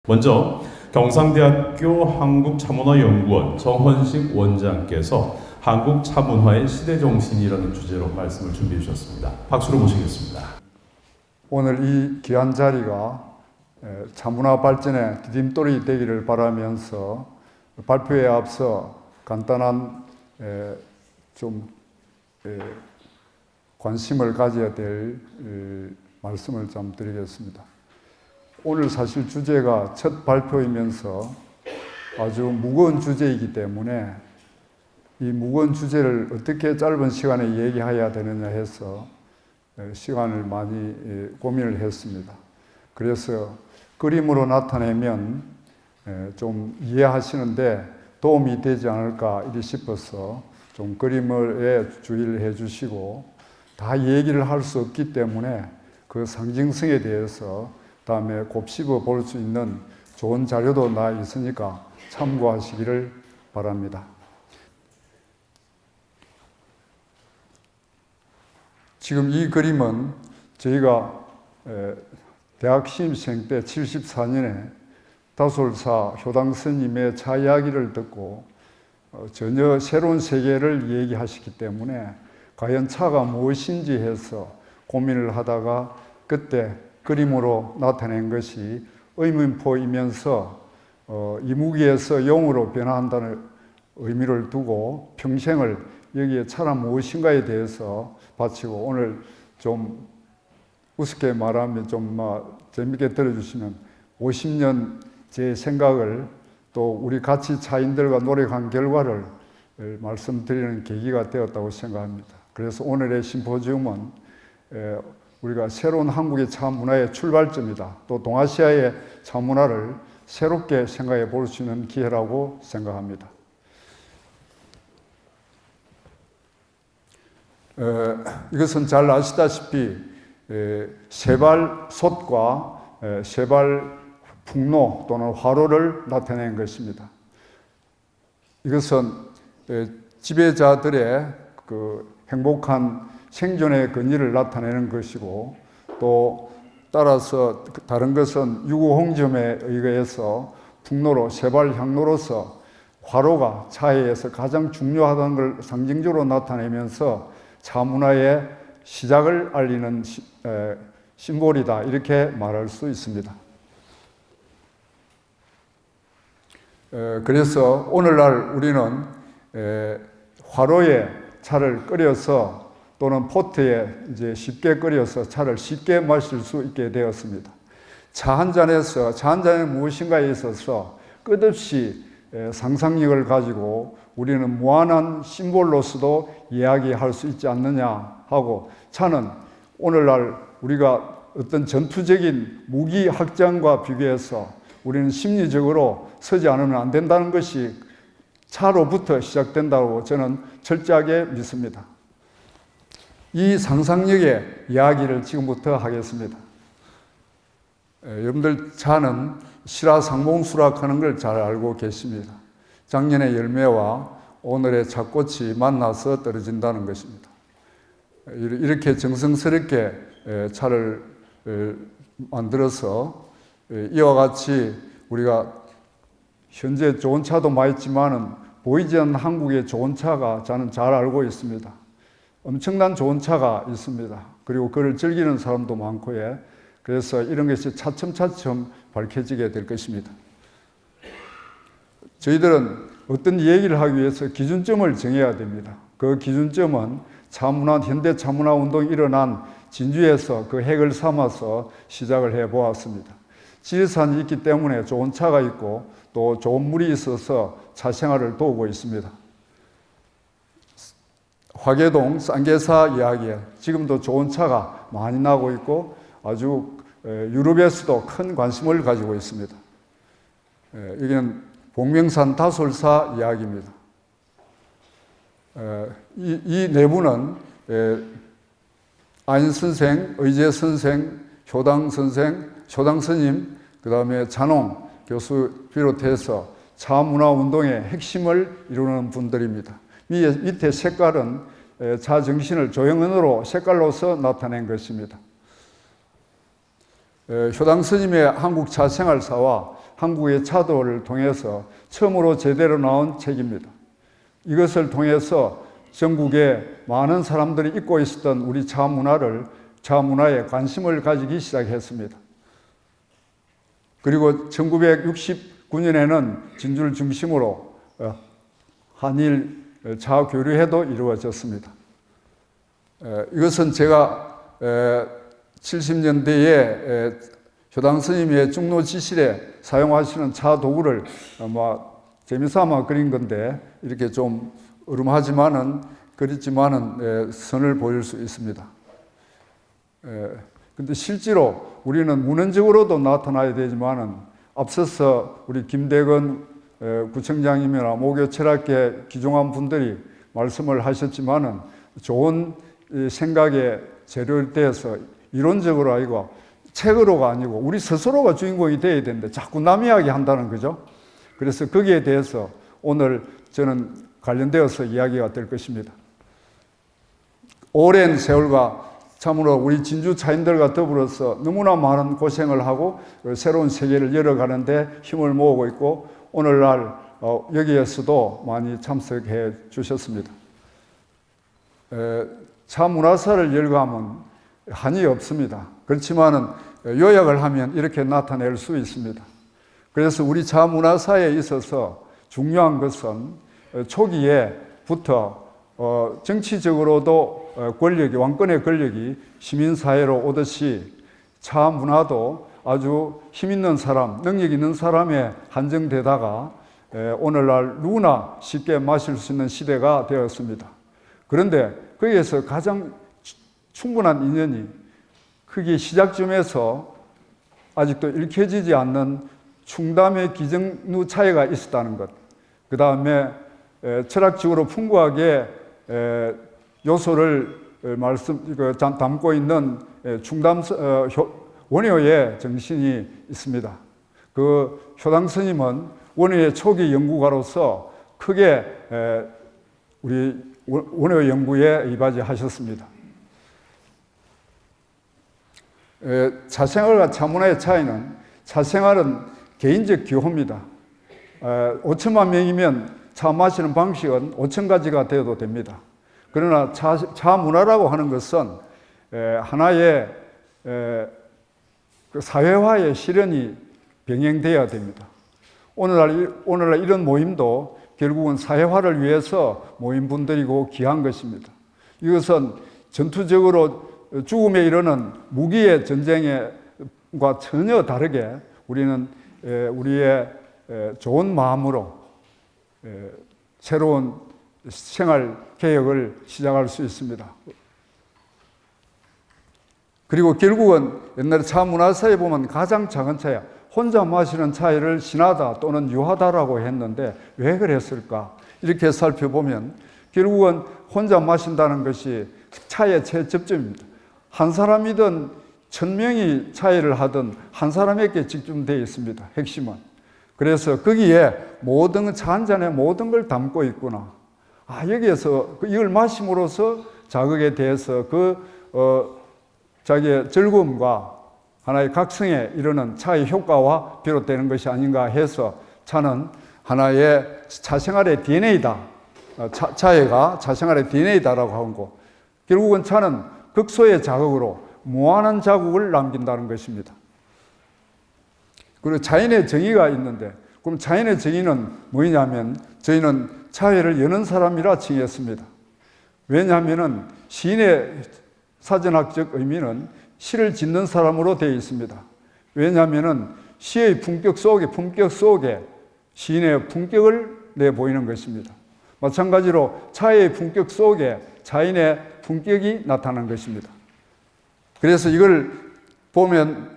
먼저 경상대학교 한국차문화연구원 정헌식 원장께서 한국차문화의 시대정신이라는 주제로 말씀을 준비해 주셨습니다. 박수로 모시겠습니다. 오늘 이 귀한 자리가 차문화 발전의 디딤돌이 되기를 바라면서 발표에 앞서 간단한 좀 관심을 가져야 될 말씀을 좀 드리겠습니다. 오늘 사실 주제가 첫 발표이면서 아주 무거운 주제이기 때문에 이 무거운 주제를 어떻게 짧은 시간에 얘기해야 되느냐 해서 시간을 많이 고민을 했습니다. 그래서 그림으로 나타내면 좀 이해하시는데 도움이 되지 않을까 이리 싶어서 좀 그림에 주의를 해 주시고, 다 얘기를 할 수 없기 때문에 그 상징성에 대해서 다음에 곱씹어 볼 수 있는 좋은 자료도 나 있으니까 참고하시기를 바랍니다. 지금 이 그림은 저희가 대학 신입생 때 74년에 다솔사 효당 스님의 차 이야기를 듣고 전혀 새로운 세계를 얘기하시기 때문에 과연 차가 무엇인지 해서 고민을 하다가 그때 그림으로 나타낸 것이 의문포이면서 이무기에서 용으로 변화한다는 의미를 두고 평생을 여기에 차가 무엇인가에 대해서 바치고, 오늘 좀 우습게 말하면 좀 재밌게 들어주시면 50년 제 생각을 또 우리 같이 차인들과 노력한 결과를 말씀드리는 계기가 되었다고 생각합니다. 그래서 오늘의 심포지움은 우리가 새로운 한국의 차 문화의 출발점이다, 또 동아시아의 차 문화를 새롭게 생각해 볼 수 있는 기회라고 생각합니다. 이것은 잘 아시다시피 세발솥과 세발풍로 또는 화로를 나타낸 것입니다. 이것은 지배자들의 그 행복한 생존의 권위를 나타내는 것이고, 또 따라서 다른 것은 유구홍점에 의해서 풍로로 세발향로로서 화로가 차에서 가장 중요하다는 걸 상징적으로 나타내면서 차 문화의 시작을 알리는 심볼이다, 이렇게 말할 수 있습니다. 그래서 오늘날 우리는 화로에 차를 끓여서 또는 포트에 이제 쉽게 끓여서 차를 쉽게 마실 수 있게 되었습니다. 차 한 잔에서 차 한 잔에 무엇인가에 있어서 끝없이 상상력을 가지고 우리는 무한한 심볼로서도 이야기할 수 있지 않느냐 하고, 차는 오늘날 우리가 어떤 전투적인 무기 확장과 비교해서 우리는 심리적으로 서지 않으면 안 된다는 것이 차로부터 시작된다고 저는 철저하게 믿습니다. 이 상상력의 이야기를 지금부터 하겠습니다. 여러분들 차는 실화상봉수락하는 걸 잘 알고 계십니다. 작년의 열매와 오늘의 차꽃이 만나서 떨어진다는 것입니다. 이렇게 정성스럽게 차를 만들어서 이와 같이 우리가 현재 좋은 차도 많이 있지만은 보이지 않는 한국의 좋은 차가 저는 잘 알고 있습니다. 엄청난 좋은 차가 있습니다. 그리고 그를 즐기는 사람도 많고요. 그래서 이런 것이 차츰차츰 밝혀지게 될 것입니다. 저희들은 어떤 얘기를 하기 위해서 기준점을 정해야 됩니다. 그 기준점은 차문화, 현대 차문화 운동이 일어난 진주에서 그 핵을 삼아서 시작을 해 보았습니다. 지리산이 있기 때문에 좋은 차가 있고 또 좋은 물이 있어서 차 생활을 도우고 있습니다. 화계동 쌍계사 이야기에 지금도 좋은 차가 많이 나고 있고 아주 유럽에서도 큰 관심을 가지고 있습니다. 이건 복명산 다솔사 이야기입니다. 이 내부는 안 선생, 의제 선생, 효당 선생, 효당 스님, 그 다음에 잔홍 교수 비롯해서 차 문화 운동의 핵심을 이루는 분들입니다. 밑에 색깔은 차 정신을 조형언어로 색깔로서 나타낸 것입니다. 효당 스님의 한국 차 생활사와 한국의 차도를 통해서 처음으로 제대로 나온 책입니다. 이것을 통해서 전국에 많은 사람들이 잊고 있었던 우리 차 문화에 관심을 가지기 시작했습니다. 그리고 1969년에는 진주를 중심으로 한일 차 교류회도 이루어졌습니다. 이것은 제가 70년대에 효당 스님의 중로 지실에 사용하시는 차 도구를 재미삼아 그린 건데 이렇게 좀 그렇지만은 선을 보일 수 있습니다. 근데 실제로 우리는 문헌적으로도 나타나야 되지만은 앞서서 우리 김대건 구청장님이나 모교 철학계 기종한 분들이 말씀을 하셨지만은 좋은 생각의 재료를 떼어서 이론적으로 아니고 책으로가 아니고 우리 스스로가 주인공이 되어야 되는데 자꾸 남 이야기 한다는 거죠. 그래서 거기에 대해서 오늘 저는 관련되어서 이야기가 될 것입니다. 오랜 세월과 참으로 우리 진주 차인들과 더불어서 너무나 많은 고생을 하고 새로운 세계를 열어가는데 힘을 모으고 있고 오늘날 여기에서도 많이 참석해 주셨습니다. 차 문화사를 열거하면 한이 없습니다. 그렇지만은 요약을 하면 이렇게 나타낼 수 있습니다. 그래서 우리 차 문화사에 있어서 중요한 것은 초기에부터 정치적으로도 왕권의 권력이 시민사회로 오듯이 차 문화도 아주 힘 있는 사람, 능력 있는 사람에 한정되다가 오늘날 누구나 쉽게 마실 수 있는 시대가 되었습니다. 그런데 거기에서 가장 충분한 인연이 크게 시작점에서 아직도 읽혀지지 않는 충담의 기정루 차이가 있었다는 것, 그 다음에 철학적으로 풍부하게 요소를 담고 있는 충담 원효의 정신이 있습니다. 그 효당 스님은 원효의 초기 연구가로서 크게 우리 원효 연구에 이바지하셨습니다. 차생활과 차문화의 차이는 차생활은 개인적 기호입니다. 5천만 명이면 차 마시는 방식은 5천 가지가 되어도 됩니다. 그러나 차 문화라고 하는 것은 하나의 그 사회화의 실현이 병행되어야 됩니다. 오늘날 이런 모임도 결국은 사회화를 위해서 모인 분들이고 귀한 것입니다. 이것은 전투적으로 죽음에 이르는 무기의 전쟁과 전혀 다르게 우리는 우리의 좋은 마음으로 새로운 생활 개혁을 시작할 수 있습니다. 그리고 결국은 옛날에 차 문화사에 보면 가장 작은 차야 혼자 마시는 차이를 신하다 또는 유하다라고 했는데 왜 그랬을까? 이렇게 살펴보면 결국은 혼자 마신다는 것이 차의 최접점입니다. 한 사람이든 1000명이 차이를 하든 한 사람에게 집중되어 있습니다. 핵심은. 그래서 거기에 차 한 잔에 모든 걸 담고 있구나. 여기에서 이걸 마심으로써 자극에 대해서 자기의 즐거움과 하나의 각성에 이르는 차의 효과와 비롯되는 것이 아닌가 해서 차는 하나의 차생활의 DNA다. 차가 차생활의 DNA다라고 하고 결국은 차는 극소의 자극으로 무한한 자국을 남긴다는 것입니다. 그리고 자연의 정의가 있는데 그럼 자연의 정의는 뭐냐면 저희는 차회를 여는 사람이라 칭했습니다. 왜냐하면 시인의 사전학적 의미는 시를 짓는 사람으로 되어 있습니다. 왜냐하면 시의 품격 속에 시인의 품격을 내보이는 것입니다. 마찬가지로 차의 품격 속에 자연의 품격이 나타나는 것입니다. 그래서 이걸 보면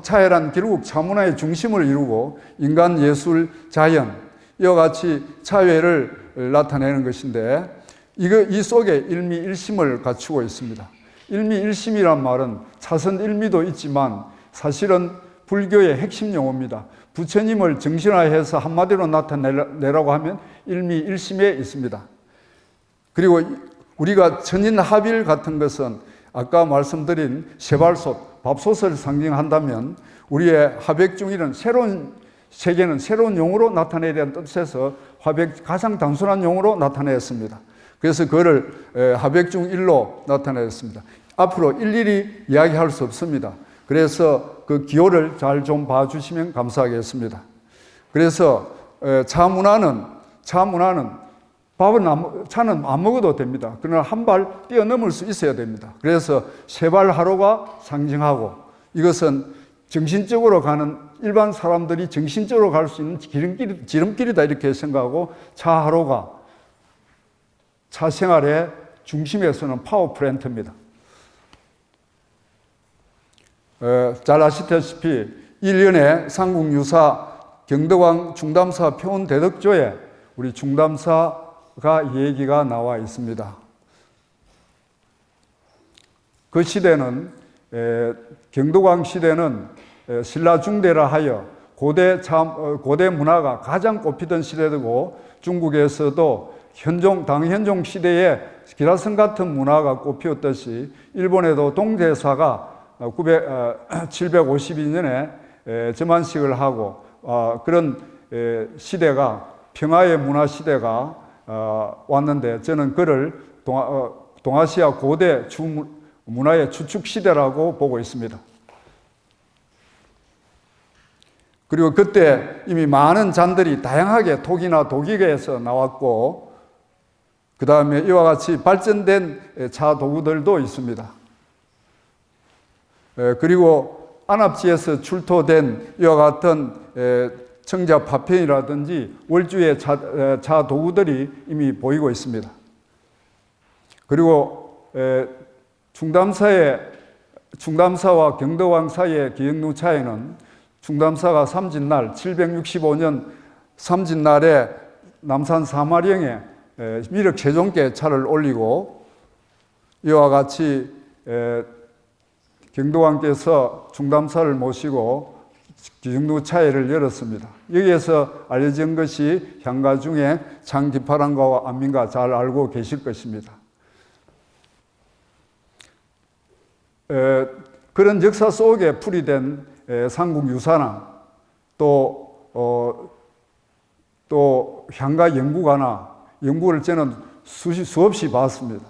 차회란 결국 차문화의 중심을 이루고 인간, 예술, 자연 이와 같이 차회를 나타내는 것인데 이 속에 일미일심을 갖추고 있습니다. 일미일심이란 말은 차선일미도 있지만 사실은 불교의 핵심 용어입니다. 부처님을 정신화해서 한마디로 나타내라고 하면 일미일심에 있습니다. 그리고 우리가 천인합일 같은 것은 아까 말씀드린 세발솥, 밥솥을 상징한다면 우리의 하백중일은 새로운 세계는 새로운 용어로 나타내야 되는 뜻에서 화백 가장 단순한 용어로 나타냈습니다. 그래서 그거를 하백중 일로 나타냈습니다. 앞으로 일일이 이야기할 수 없습니다. 그래서 그 기호를 잘 좀 봐주시면 감사하겠습니다. 그래서 차문화는 차는 안 먹어도 됩니다. 그러나 한 발 뛰어넘을 수 있어야 됩니다. 그래서 세발 하루가 상징하고 이것은 정신적으로 가는 일반 사람들이 정신적으로 갈 수 있는 지름길이다 이렇게 생각하고 차 하루가 차 생활의 중심에 서는 파워 플랜트입니다. 잘 아시다시피 1년에 삼국유사 경덕왕 중담사 표훈대덕조에 우리 중담사가 얘기가 나와 있습니다. 그 시대는 경덕왕 시대는 신라중대라 하여 고대 문화가 가장 꼽히던 시대이고 중국에서도 당현종 시대에 기라성 같은 문화가 꼽히었듯이 일본에도 동대사가 752년에 점안식을 하고 그런 시대가 평화의 문화 시대가 왔는데 저는 그를 동아시아 고대 문화의 추축 시대라고 보고 있습니다. 그리고 그때 이미 많은 잔들이 다양하게 톡이나 독일에서 나왔고 그 다음에 이와 같이 발전된 차 도구들도 있습니다. 그리고 안압지에서 출토된 이와 같은 청자 파편이라든지 월주의 차 도구들이 이미 보이고 있습니다. 그리고 중담사와 경덕왕 사이의 기역루 차이는 중담사가 삼진날 765년 삼진날에 남산 사마령에 미륵 세종께 차를 올리고 이와 같이 경덕왕께서 중담사를 모시고 기역루 차회를 열었습니다. 여기에서 알려진 것이 향가 중에 장기파랑과와 안민가 잘 알고 계실 것입니다. 그런 역사 속에 풀이된 삼국유사나 또 향가 연구를 저는 수없이 봤습니다.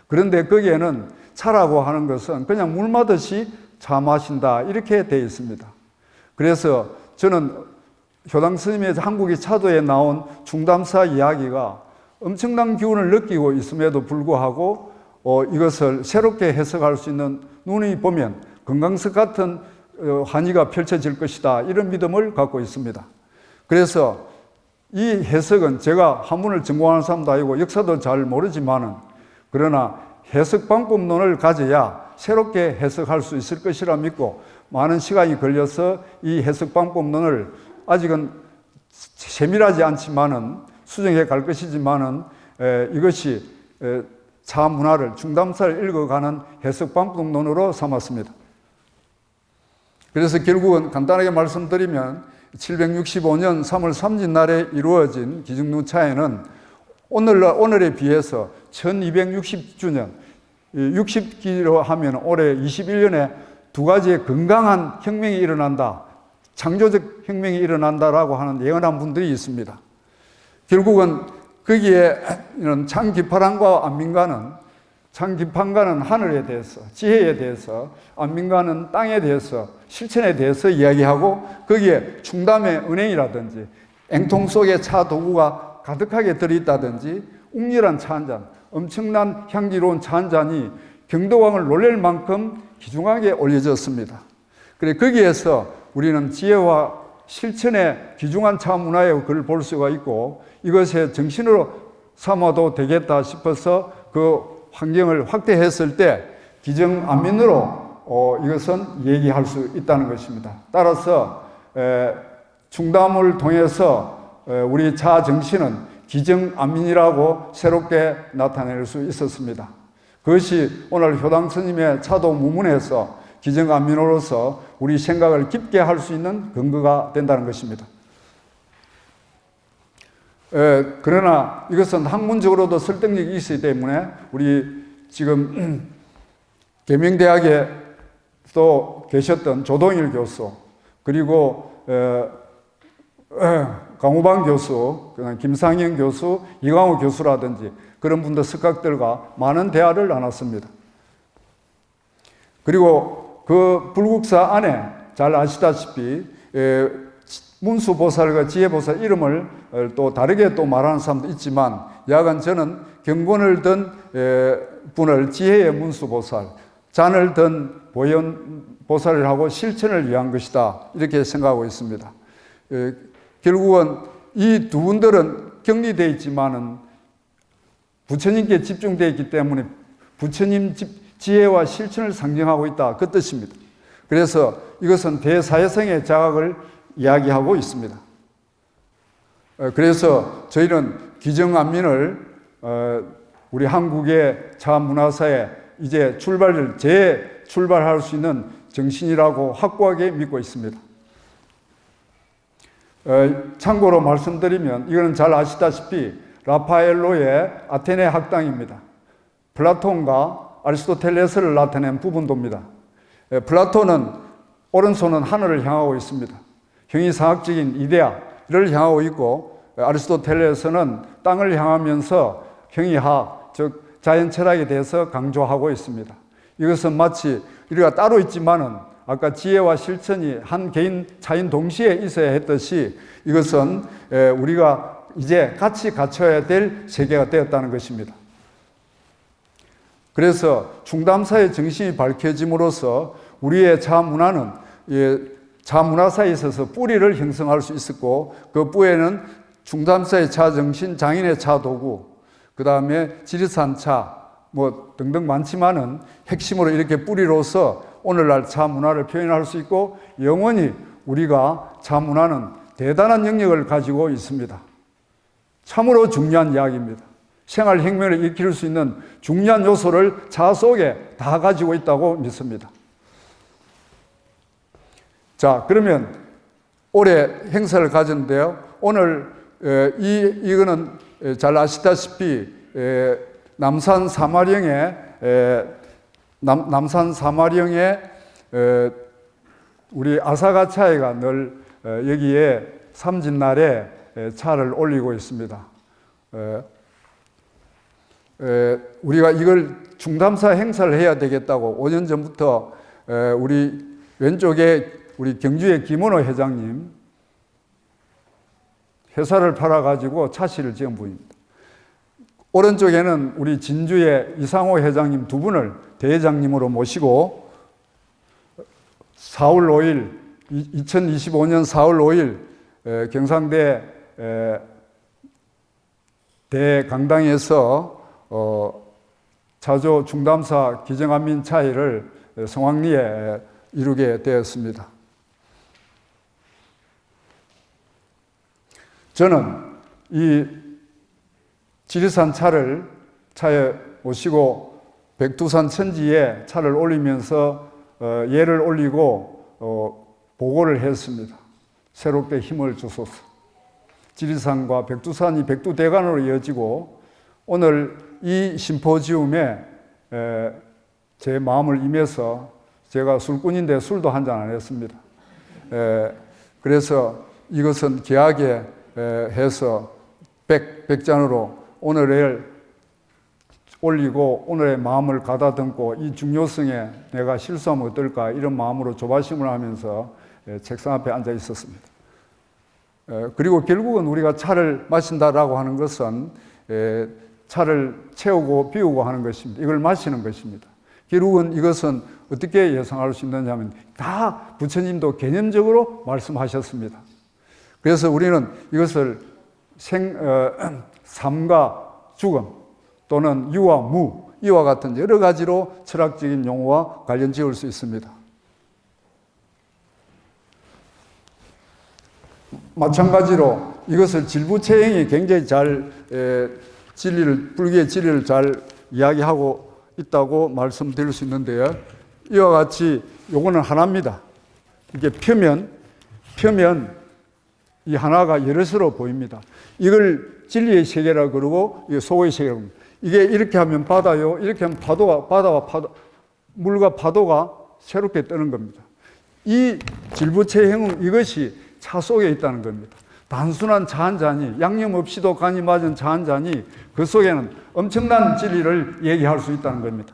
그런데 거기에는 차라고 하는 것은 그냥 물 마듯이 차 마신다 이렇게 되어 있습니다. 그래서 저는 효당 스님의 한국의 차도에 나온 중담사 이야기가 엄청난 기운을 느끼고 있음에도 불구하고 이것을 새롭게 해석할 수 있는 눈이 보면 금강석 같은 환희가 펼쳐질 것이다 이런 믿음을 갖고 있습니다. 그래서 이 해석은 제가 한문을 전공하는 사람도 아니고 역사도 잘 모르지만은 그러나 해석 방법론을 가져야 새롭게 해석할 수 있을 것이라 믿고 많은 시간이 걸려서 이 해석 방법론을 아직은 세밀하지 않지만은 수정해 갈 것이지만은 이것이 차 문화를 중담사를 읽어가는 해석 방법론으로 삼았습니다. 그래서 결국은 간단하게 말씀드리면 765년 3월 삼진날에 이루어진 기역루 차회는 오늘에 비해서 1260주년 60기로 하면 올해 21년에 두 가지의 건강한 혁명이 일어난다, 창조적 혁명이 일어난다라고 하는 예언한 분들이 있습니다. 결국은 거기에 창기파랑과 안민가는 창기판가는 하늘에 대해서, 지혜에 대해서, 안민가는 땅에 대해서, 실천에 대해서 이야기하고 거기에 충담의 은행이라든지 앵통 속에 차 도구가 가득하게 들어있다든지 웅렬한 차 한 잔, 엄청난 향기로운 차 한 잔이 경덕왕을 놀랄 만큼 귀중하게 올려졌습니다. 그래 거기에서 우리는 지혜와 실천의 귀중한 차 문화의 글을 볼 수가 있고 이것의 정신으로 삼아도 되겠다 싶어서 그 환경을 확대했을 때 기정안민으로 이것은 얘기할 수 있다는 것입니다. 따라서 중담을 통해서 우리 차 정신은 기정안민이라고 새롭게 나타낼 수 있었습니다. 그것이 오늘 효당 스님의 차도 무문에서 기정안민으로서 우리 생각을 깊게 할 수 있는 근거가 된다는 것입니다. 그러나 이것은 학문적으로도 설득력이 있기 때문에 우리 지금 계명대학에 또 계셨던 조동일 교수 그리고 강우방 교수, 김상현 교수, 이광호 교수라든지 그런 분들 석학들과 많은 대화를 나눴습니다. 그리고 그 불국사 안에 잘 아시다시피 문수보살과 지혜보살 이름을 또 다르게 또 말하는 사람도 있지만 야간 저는 경건을 든 분을 지혜의 문수보살, 잔을 든 보현보살을 하고 실천을 위한 것이다 이렇게 생각하고 있습니다. 결국은 이 두 분들은 격리되어 있지만은 부처님께 집중되어 있기 때문에 부처님 지혜와 실천을 상징하고 있다 그 뜻입니다. 그래서 이것은 대사회성의 자각을 이야기하고 있습니다. 그래서 저희는 기정안민을 우리 한국의 자문화사에 이제 재출발할 수 있는 정신이라고 확고하게 믿고 있습니다. 참고로 말씀드리면 이거는 잘 아시다시피 라파엘로의 아테네 학당입니다. 플라톤과 아리스토텔레스를 나타낸 부분도입니다. 플라톤은 오른손은 하늘을 향하고 있습니다. 형이상학적인 이데아를 향하고 있고 아리스토텔레스는 땅을 향하면서 형이학, 즉 자연철학에 대해서 강조하고 있습니다. 이것은 마치 우리가 따로 있지만은 아까 지혜와 실천이 한 개인 차인 동시에 있어야 했듯이 이것은 우리가 이제 같이 갖춰야 될 세계가 되었다는 것입니다. 그래서 충담사의 정신이 밝혀짐으로써 우리의 자문화는 자문화사에 있어서 뿌리를 형성할 수 있었고 그 뿌에는 충담사의 자정신, 장인의 자도구, 그 다음에 지리산차 뭐 등등 많지만은 핵심으로 이렇게 뿌리로서 오늘날 자문화를 표현할 수 있고 영원히 우리가 자문화는 대단한 영역을 가지고 있습니다. 참으로 중요한 이야기입니다. 생활혁명을 일으킬 수 있는 중요한 요소를 자 속에 다 가지고 있다고 믿습니다. 자, 그러면 올해 행사를 가졌는데요. 오늘 이거는 잘 아시다시피 남산 사마령에 우리 아사가차이가 늘 여기에 삼진날에 차를 올리고 있습니다. 우리가 이걸 충담사 행사를 해야 되겠다고 5년 전부터 우리 왼쪽에 우리 경주의 김원호 회장님 회사를 팔아가지고 차씨를 지은 분입니다. 오른쪽에는 우리 진주의 이상호 회장님 두 분을 대회장님으로 모시고 4월 5일 2025년 4월 5일 경상대 대강당에서 차조 충담사 기정안민 차이를 성황리에 이루게 되었습니다. 저는 이 지리산 차에 모시고 백두산 천지에 차를 올리면서 예를 올리고 보고를 했습니다. 새롭게 힘을 주소서. 지리산과 백두산이 백두대간으로 이어지고 오늘 이 심포지움에 제 마음을 임해서 제가 술꾼인데 술도 한 잔 안 했습니다. 그래서 이것은 귀하게 해서 백잔으로 오늘을 올리고 오늘의 마음을 가다듬고 이 중요성에 내가 실수하면 어떨까 이런 마음으로 조바심을 하면서 책상 앞에 앉아 있었습니다. 그리고 결국은 우리가 차를 마신다라고 하는 것은 차를 채우고 비우고 하는 것입니다. 이걸 마시는 것입니다. 결국은 이것은 어떻게 예상할 수 있느냐 하면 다 부처님도 개념적으로 말씀하셨습니다. 그래서 우리는 이것을 삶과 죽음 또는 유와 무 이와 같은 여러 가지로 철학적인 용어와 관련 지을 수 있습니다. 마찬가지로 이것을 질부체행이 굉장히 잘 불교의 진리를 잘 이야기하고 있다고 말씀드릴 수 있는데요. 이와 같이 요거는 하나입니다. 이게 표면 이 하나가 여럿으로 보입니다. 이걸 진리의 세계라고 그러고 이게 소의 세계라고 합니다. 이게 이렇게 하면 바다요, 이렇게 하면 물과 파도가 새롭게 뜨는 겁니다. 이 질부체행은 이것이 차 속에 있다는 겁니다. 단순한 차 한 잔이, 양념 없이도 간이 맞은 차 한 잔이 그 속에는 엄청난 진리를 얘기할 수 있다는 겁니다.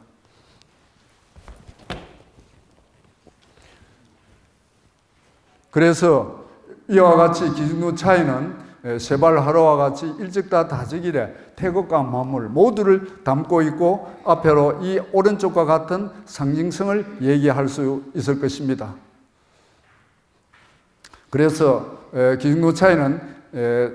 그래서 이와 같이 기승루 차이는 세발하루와 같이 일찍다 다지기래 태극과 만물 모두를 담고 있고 앞으로 이 오른쪽과 같은 상징성을 얘기할 수 있을 것입니다. 그래서 기승루 차이는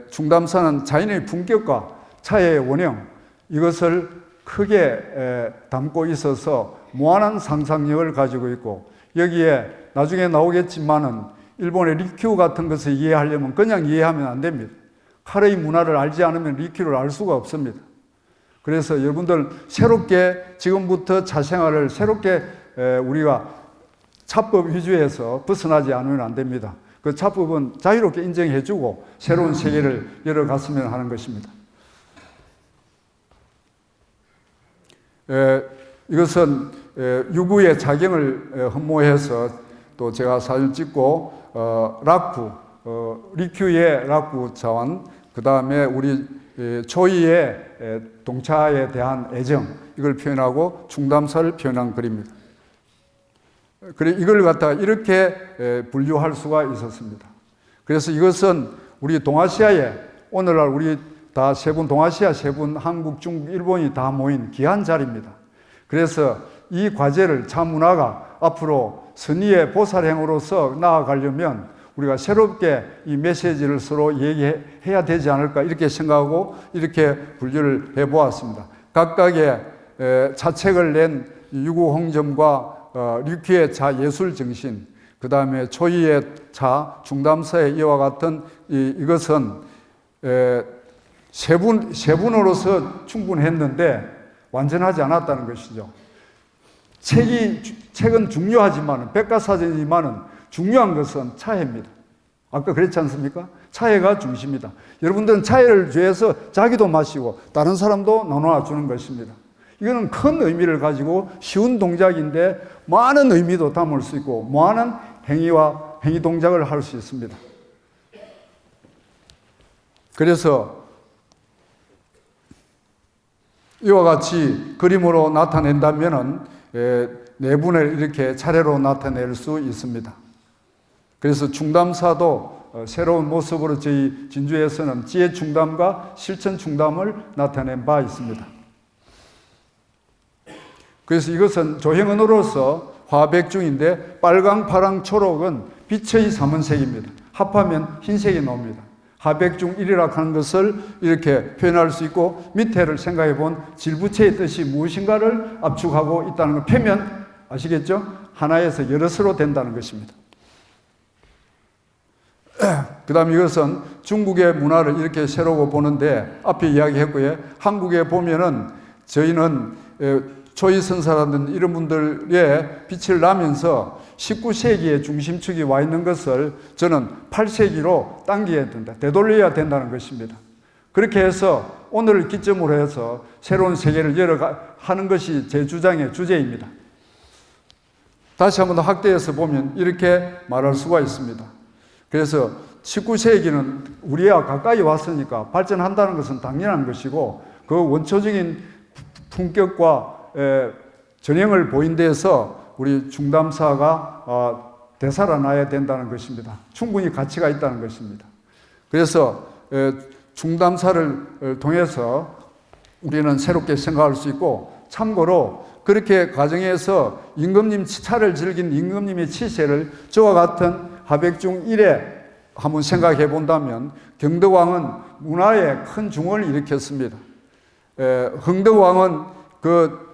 중담사는 자연의 품격과 차의 원형 이것을 크게 담고 있어서 무한한 상상력을 가지고 있고 여기에 나중에 나오겠지만은 일본의 리큐 같은 것을 이해하려면 그냥 이해하면 안 됩니다. 카레의 문화를 알지 않으면 리큐를 알 수가 없습니다. 그래서 여러분들 새롭게 지금부터 차 생활을 새롭게 우리가 차법 위주에서 벗어나지 않으면 안 됩니다. 그 차법은 자유롭게 인정해주고 새로운 세계를 열어갔으면 하는 것입니다. 이것은 유구의 자경을 흠모해서 또 제가 사진 찍고 락구, 리큐의 락구 차원, 그 다음에 우리 조이의 동차에 대한 애정 이걸 표현하고 중담사를 표현한 그림입니다. 그래 이걸 갖다가 이렇게 분류할 수가 있었습니다. 그래서 이것은 우리 동아시아에 오늘날 우리 다 세 분 동아시아 세 분 한국, 중국, 일본이 다 모인 귀한 자리입니다. 그래서 이 과제를 차 문화가 앞으로 선의의 보살행으로서 나아가려면 우리가 새롭게 이 메시지를 서로 얘기해야 되지 않을까 이렇게 생각하고 이렇게 분류를 해보았습니다. 각각의 차책을 낸 유구홍점과 류큐의 차 예술정신, 그 다음에 초이의 차 중담사의 이와 같은 이것은 세 분으로서 충분했는데 완전하지 않았다는 것이죠. 책은 중요하지만 백과사전이지만 중요한 것은 차해입니다. 아까 그랬지 않습니까? 차해가 중심이다. 여러분들은 차해를 위해서 자기도 마시고 다른 사람도 나눠 주는 것입니다. 이거는 큰 의미를 가지고 쉬운 동작인데 많은 의미도 담을 수 있고 많은 행위와 행위 동작을 할 수 있습니다. 그래서 이와 같이 그림으로 나타낸다면은 내분을 이렇게 차례로 나타낼 수 있습니다. 그래서 중담사도 새로운 모습으로 저희 진주에서는 지혜 중담과 실천 중담을 나타낸 바 있습니다. 그래서 이것은 조형언어로서 화백중인데 빨강, 파랑, 초록은 빛의 삼원색입니다. 합하면 흰색이 나옵니다. 하백중 1이라 하는 것을 이렇게 표현할 수 있고 밑에를 생각해 본 질부체의 뜻이 무엇인가를 압축하고 있다는 걸 펴면 아시겠죠? 하나에서 여럿으로 된다는 것입니다. 그 다음 이것은 중국의 문화를 이렇게 새로고 보는데 앞에 이야기했고요. 한국에 보면은 저희는 초이선사라든 이런 분들의 빛을 나면서 19세기의 중심축이 와 있는 것을 저는 8세기로 당겨야 된다. 되돌려야 된다는 것입니다. 그렇게 해서 오늘을 기점으로 해서 새로운 세계를 열어가는 것이 제 주장의 주제입니다. 다시 한번 더 확대해서 보면 이렇게 말할 수가 있습니다. 그래서 19세기는 우리와 가까이 왔으니까 발전한다는 것은 당연한 것이고 그 원초적인 품격과 전형을 보인 데에서 우리 중담사가 되살아나야 된다는 것입니다. 충분히 가치가 있다는 것입니다. 그래서 중담사를 통해서 우리는 새롭게 생각할 수 있고 참고로 그렇게 가정에서 임금님 차를 즐긴 임금님의 치세를 저와 같은 하백중 1에 한번 생각해 본다면 경덕왕은 문화에 큰 중흥을 일으켰습니다. 흥덕왕은 그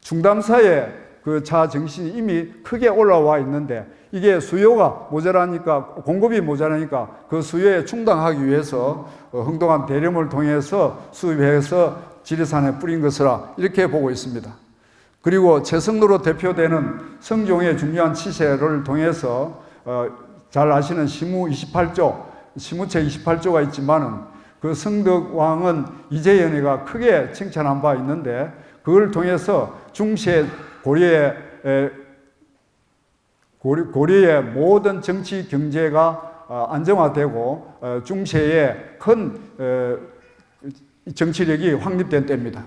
중담사의 그 자 정신이 이미 크게 올라와 있는데 이게 수요가 모자라니까 공급이 모자라니까 그 수요에 충당하기 위해서 흥동한 대령을 통해서 수입해서 지리산에 뿌린 것이라 이렇게 보고 있습니다. 그리고 최성로로 대표되는 성종의 중요한 치세를 통해서 잘 아시는 시무 28조, 시무책 28조가 있지만은 그 성덕왕은 이재연이가 크게 칭찬한 바 있는데 그걸 통해서 중세 고려의 모든 정치 경제가 안정화되고 중세에 큰 정치력이 확립된 때입니다.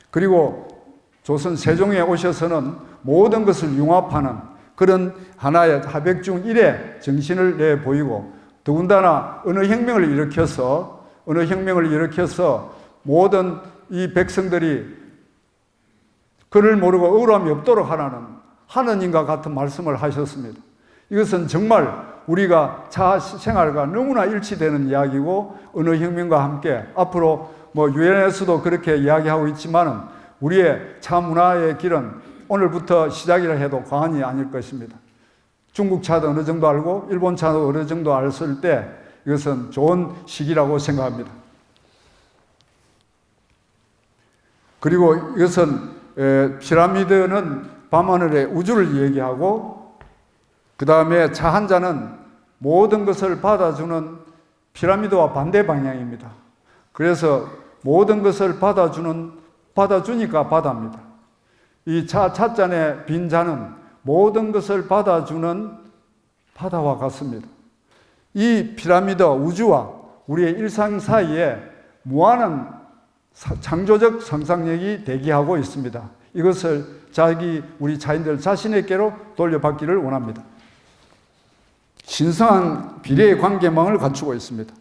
그리고 조선 세종에 오셔서는 모든 것을 융합하는 그런 하나의 하백중 일의 정신을 내보이고, 더군다나 언어혁명을 일으켜서 모든 이 백성들이 그를 모르고 억울함이 없도록 하라는 하느님과 같은 말씀을 하셨습니다. 이것은 정말 우리가 자아 생활과 너무나 일치되는 이야기고, 언어혁명과 함께 앞으로 유엔에서도 그렇게 이야기하고 있지만은 우리의 차 문화의 길은 오늘부터 시작이라 해도 과언이 아닐 것입니다. 중국 차도 어느 정도 알고 일본 차도 어느 정도 알았을 때 이것은 좋은 시기라고 생각합니다. 그리고 이것은 피라미드는 밤하늘의 우주를 얘기하고, 그 다음에 차 한 잔은 모든 것을 받아주는 피라미드와 반대 방향입니다. 그래서 모든 것을 받아주니까 바다입니다. 이 찻잔의 빈 잔은 모든 것을 받아주는 바다와 같습니다. 이 피라미드 우주와 우리의 일상 사이에 무한한 창조적 상상력이 대기하고 있습니다. 이것을 우리 자인들 자신에게로 돌려받기를 원합니다. 신성한 비례의 관계망을 갖추고 있습니다.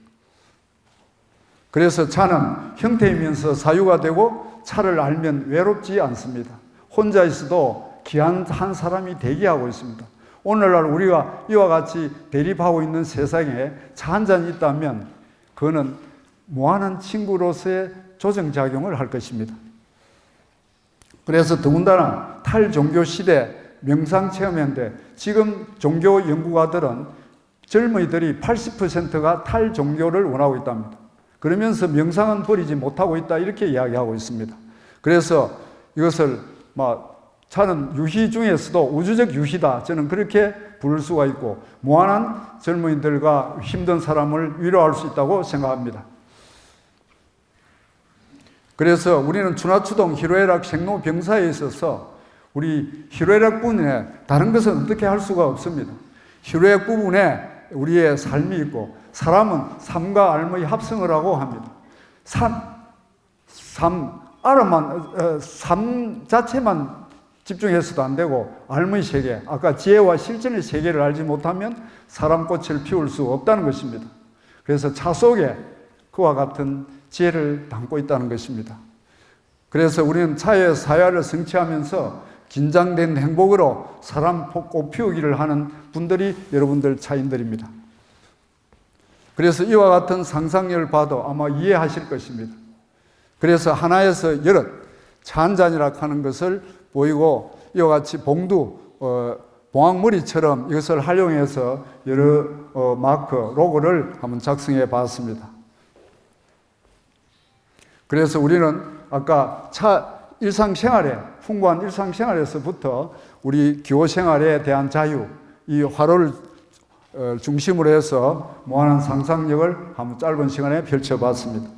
그래서 차는 형태이면서 사유가 되고, 차를 알면 외롭지 않습니다. 혼자 있어도 귀한 한 사람이 대기하고 있습니다. 오늘날 우리가 이와 같이 대립하고 있는 세상에 차 한 잔이 있다면 그거는 무한한 친구로서의 조정작용을 할 것입니다. 그래서 더군다나 탈종교 시대 명상체험인데, 지금 종교 연구가들은 젊은이들이 80%가 탈종교를 원하고 있답니다. 그러면서 명상은 버리지 못하고 있다, 이렇게 이야기하고 있습니다. 그래서 이것을 차는 유희 중에서도 우주적 유희다, 저는 그렇게 부를 수가 있고, 무한한 젊은이들과 힘든 사람을 위로할 수 있다고 생각합니다. 그래서 우리는 추나추동 희로애락 생로병사에 있어서 우리 희로애락 부분에 다른 것은 어떻게 할 수가 없습니다. 희로애락 부분에 우리의 삶이 있고, 사람은 삶과 알의 합성을 하고 합니다. 삶 자체만 집중해서도 안 되고, 알의 세계, 아까 지혜와 실천의 세계를 알지 못하면 사람 꽃을 피울 수 없다는 것입니다. 그래서 차 속에 그와 같은 지혜를 담고 있다는 것입니다. 그래서 우리는 차의 사야를 성취하면서 긴장된 행복으로 사람 꽃 피우기를 하는 분들이 여러분들 차인들입니다. 그래서 이와 같은 상상력을 봐도 아마 이해하실 것입니다. 그래서 하나에서 여럿, 차 한 잔이라 하는 것을 보이고, 이와 같이 봉황머리처럼 이것을 활용해서 여러 마크, 로고를 한번 작성해 봤습니다. 그래서 우리는 아까 풍부한 일상생활에서부터 우리 교생활에 대한 자유, 이 화로를 중심으로 해서 무한한 상상력을 한번 짧은 시간에 펼쳐봤습니다.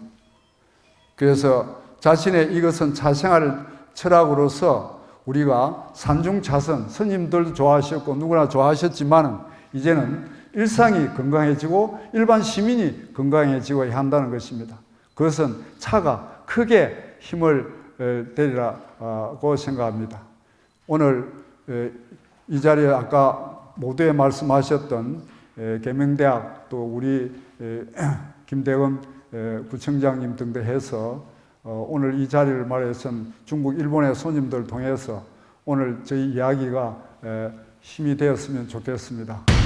그래서 자신의 이것은 차생활 철학으로서 우리가 산중차선, 스님들도 좋아하셨고 누구나 좋아하셨지만 이제는 일상이 건강해지고 일반 시민이 건강해지고 한다는 것입니다. 그것은 차가 크게 힘을 되리라고 생각합니다. 오늘 이 자리에 아까 모두에 말씀하셨던 계명대학, 또 우리 김대건 부청장님 등등 해서 오늘 이 자리를 말해선 중국, 일본의 손님들 통해서 오늘 저희 이야기가 힘이 되었으면 좋겠습니다.